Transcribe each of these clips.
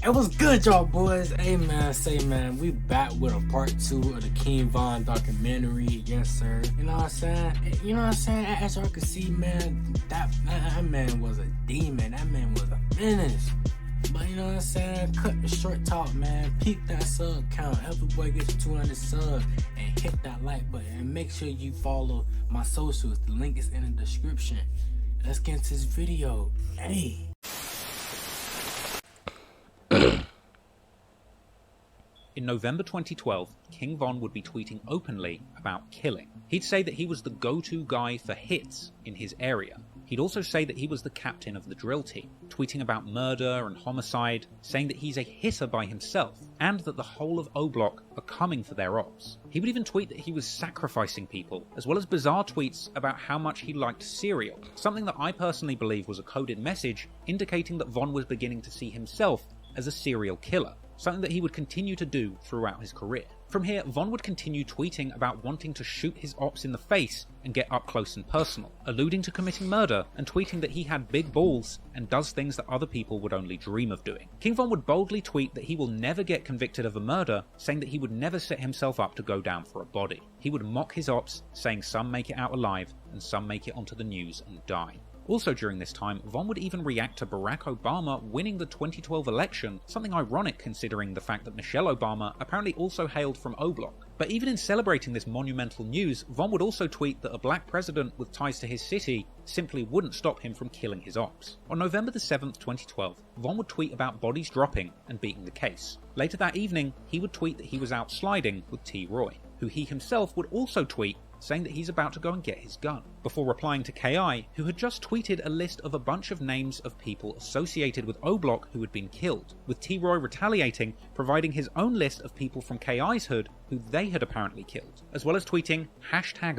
It was good, y'all boys. Hey man, we back with a part 2 of the King Von documentary. Yes, sir. You know what I'm saying? As y'all can see, man, that man was a demon. That man was a menace. But you know what I'm saying? Cut the short talk, man. Peep that sub count. Help the boy get to 200 subs. And hit that like button. And make sure you follow my socials. The link is in the description. Let's get into this video. Hey. In November 2012, King Von would be tweeting openly about killing. He'd say that he was the go-to guy for hits in his area. He'd also say that he was the captain of the drill team, tweeting about murder and homicide, saying that he's a hitter by himself, and that the whole of O-Block are coming for their ops. He would even tweet that he was sacrificing people, as well as bizarre tweets about how much he liked cereal, something that I personally believe was a coded message indicating that Von was beginning to see himself as a serial killer, something that he would continue to do throughout his career. From here, Von would continue tweeting about wanting to shoot his ops in the face and get up close and personal, alluding to committing murder and tweeting that he had big balls and does things that other people would only dream of doing. King Von would boldly tweet that he will never get convicted of a murder, saying that he would never set himself up to go down for a body. He would mock his ops, saying some make it out alive and some make it onto the news and die. Also during this time, Von would even react to Barack Obama winning the 2012 election, something ironic considering the fact that Michelle Obama apparently also hailed from O-Block. But even in celebrating this monumental news, Von would also tweet that a black president with ties to his city simply wouldn't stop him from killing his ops. On November the 7th, 2012, Von would tweet about bodies dropping and beating the case. Later that evening, he would tweet that he was out sliding with T. Roy, who he himself would also tweet saying that he's about to go and get his gun, before replying to KI, who had just tweeted a list of a bunch of names of people associated with O-Block who had been killed, with T-Roy retaliating, providing his own list of people from KI's hood who they had apparently killed, as well as tweeting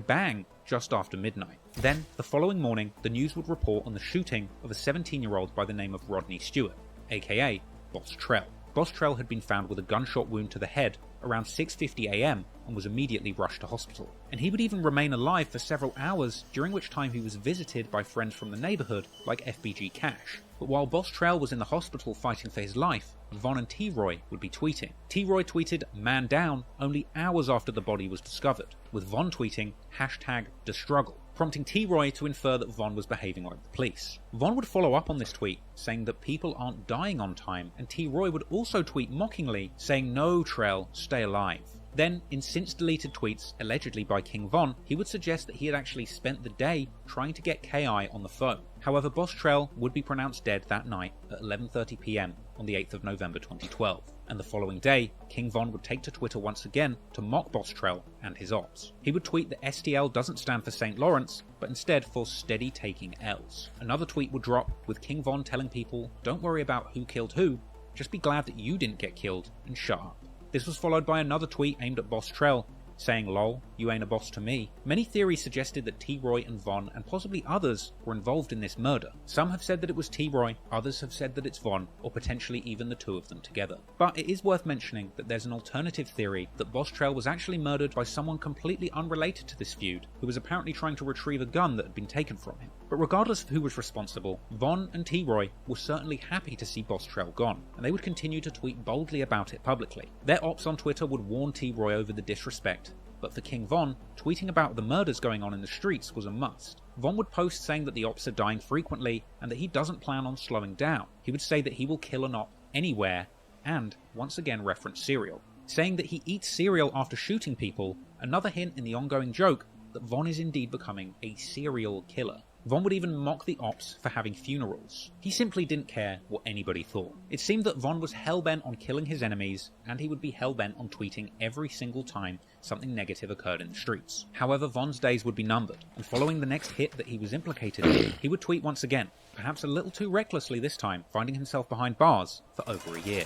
#bang just after midnight. Then, the following morning, the news would report on the shooting of a 17-year-old by the name of Rodney Stewart, aka BOSSTRELL. BOSSTRELL had been found with a gunshot wound to the head around 6:50 AM and was immediately rushed to hospital. And he would even remain alive for several hours, during which time he was visited by friends from the neighbourhood like FBG Cash. But while BOSSTRELL was in the hospital fighting for his life, Von and T-Roy would be tweeting. T-Roy tweeted "man down" only hours after the body was discovered, with Von tweeting #thestruggle, prompting T-Roy to infer that Von was behaving like the police. Von would follow up on this tweet, saying that people aren't dying on time, and T-Roy would also tweet mockingly, saying "no, Trell, stay alive." Then, in since-deleted tweets, allegedly by King Von, he would suggest that he had actually spent the day trying to get KI on the phone. However, BOSSTRELL would be pronounced dead that night at 11:30 PM on the 8th of November 2012. And the following day, King Von would take to Twitter once again to mock BOSSTRELL and his ops. He would tweet that STL doesn't stand for St. Lawrence, but instead for steady taking L's. Another tweet would drop, with King Von telling people, "Don't worry about who killed who, just be glad that you didn't get killed and shut up." This was followed by another tweet aimed at BOSSTRELL, saying "lol, you ain't a boss to me." Many theories suggested that T-Roy and Von, and possibly others, were involved in this murder. Some have said that it was T-Roy, others have said that it's Von, or potentially even the two of them together. But it is worth mentioning that there's an alternative theory that BOSSTRELL was actually murdered by someone completely unrelated to this feud, who was apparently trying to retrieve a gun that had been taken from him. But regardless of who was responsible, Von and T-Roy were certainly happy to see BOSSTRELL gone, and they would continue to tweet boldly about it publicly. Their ops on Twitter would warn T-Roy over the disrespect, but for King Von, tweeting about the murders going on in the streets was a must. Von would post saying that the ops are dying frequently and that he doesn't plan on slowing down. He would say that he will kill an op anywhere, and once again reference cereal, saying that he eats cereal after shooting people, another hint in the ongoing joke that Von is indeed becoming a serial killer. Von would even mock the ops for having funerals. He simply didn't care what anybody thought. It seemed that Von was hell-bent on killing his enemies, and he would be hell-bent on tweeting every single time something negative occurred in the streets. However, Von's days would be numbered, and following the next hit that he was implicated in, he would tweet once again, perhaps a little too recklessly this time, finding himself behind bars for over a year.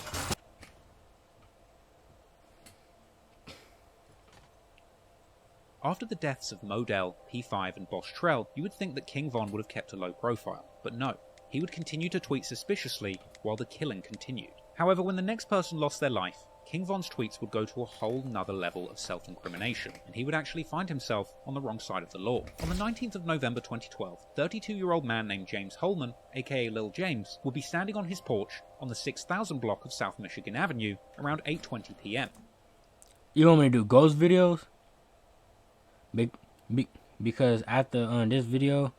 After the deaths of Modell, P5 and BOSSTRELL, you would think that King Von would have kept a low profile, but no, he would continue to tweet suspiciously while the killing continued. However, when the next person lost their life, King Von's tweets would go to a whole nother level of self-incrimination, and he would actually find himself on the wrong side of the law. On the 19th of November 2012, 32-year-old man named James Holman, aka Lil James, would be standing on his porch on the 6000 block of South Michigan Avenue around 8:20 p.m. You want me to do ghost videos? Because after this video,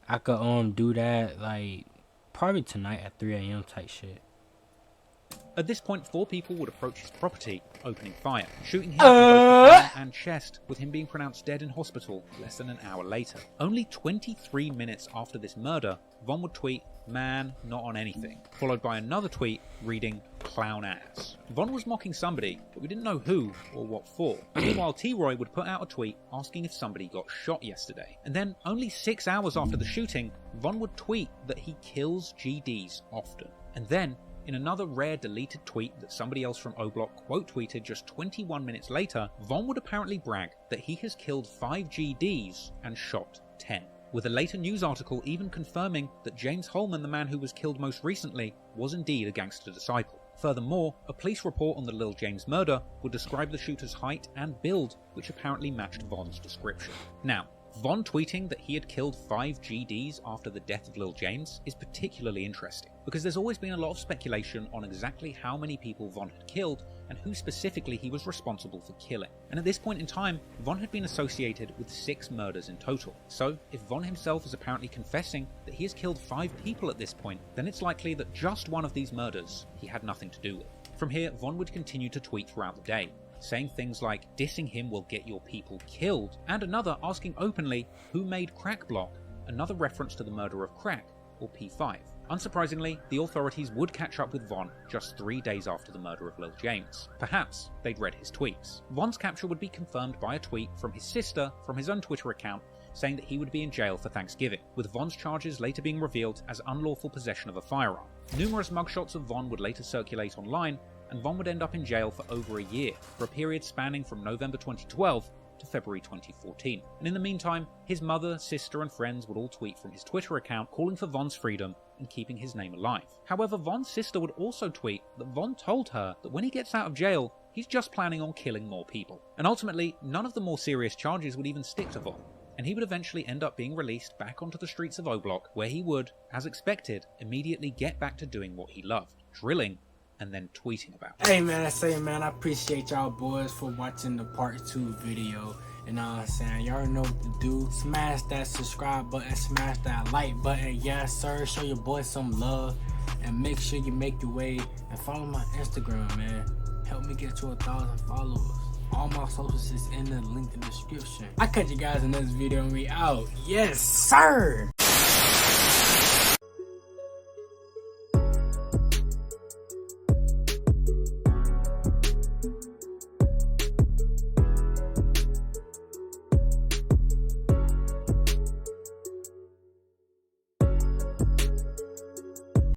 I could do that like probably tonight at 3 a.m. type shit. At this point, 4 people would approach his property, opening fire, shooting him in both the arm and chest, with him being pronounced dead in hospital less than an hour later. Only 23 minutes after this murder, Von would tweet, "Man, not on anything," followed by another tweet reading, "Clown ass." Von was mocking somebody, but we didn't know who or what for. Meanwhile, T-Roy would put out a tweet asking if somebody got shot yesterday. And then, only 6 hours after the shooting, Von would tweet that he kills GDs often. And then, in another rare deleted tweet that somebody else from O-Block quote-tweeted just 21 minutes later, Von would apparently brag that he has killed 5 GDs and shot 10. With a later news article even confirming that James Holman, the man who was killed most recently, was indeed a gangster disciple. Furthermore, a police report on the Lil James murder would describe the shooter's height and build, which apparently matched Von's description. Now, Von tweeting that he had killed 5 GDs after the death of Lil James is particularly interesting, because there's always been a lot of speculation on exactly how many people Von had killed and who specifically he was responsible for killing. And at this point in time, Von had been associated with 6 murders in total. So, if Von himself is apparently confessing that he has killed 5 people at this point, then it's likely that just one of these murders he had nothing to do with. From here, Von would continue to tweet throughout the day, saying things like, "Dissing him will get your people killed," and another asking openly who made Crack Block, another reference to the murder of Crack, or P5. Unsurprisingly, the authorities would catch up with Von just 3 days after the murder of Lil James. Perhaps they'd read his tweets. Von's capture would be confirmed by a tweet from his sister from his own Twitter account saying that he would be in jail for Thanksgiving, with Von's charges later being revealed as unlawful possession of a firearm. Numerous mugshots of Von would later circulate online, and Von would end up in jail for over a year, for a period spanning from November 2012 to February 2014. And in the meantime, his mother, sister, and friends would all tweet from his Twitter account calling for Von's freedom and keeping his name alive. However, Von's sister would also tweet that Von told her that when he gets out of jail, he's just planning on killing more people. And ultimately, none of the more serious charges would even stick to Von, and he would eventually end up being released back onto the streets of O-Block, where he would, as expected, immediately get back to doing what he loved, drilling and then tweeting about it. Hey man, I appreciate y'all boys for watching the part 2 video. You know what I'm saying? Y'all know what to do. Smash that subscribe button, smash that like button. Yes sir, show your boys some love. And make sure you make your way and follow my Instagram, man. Help me get to 1,000 followers. All my socials is in the link in the description. I catch you guys in this video and we out. Yes sir!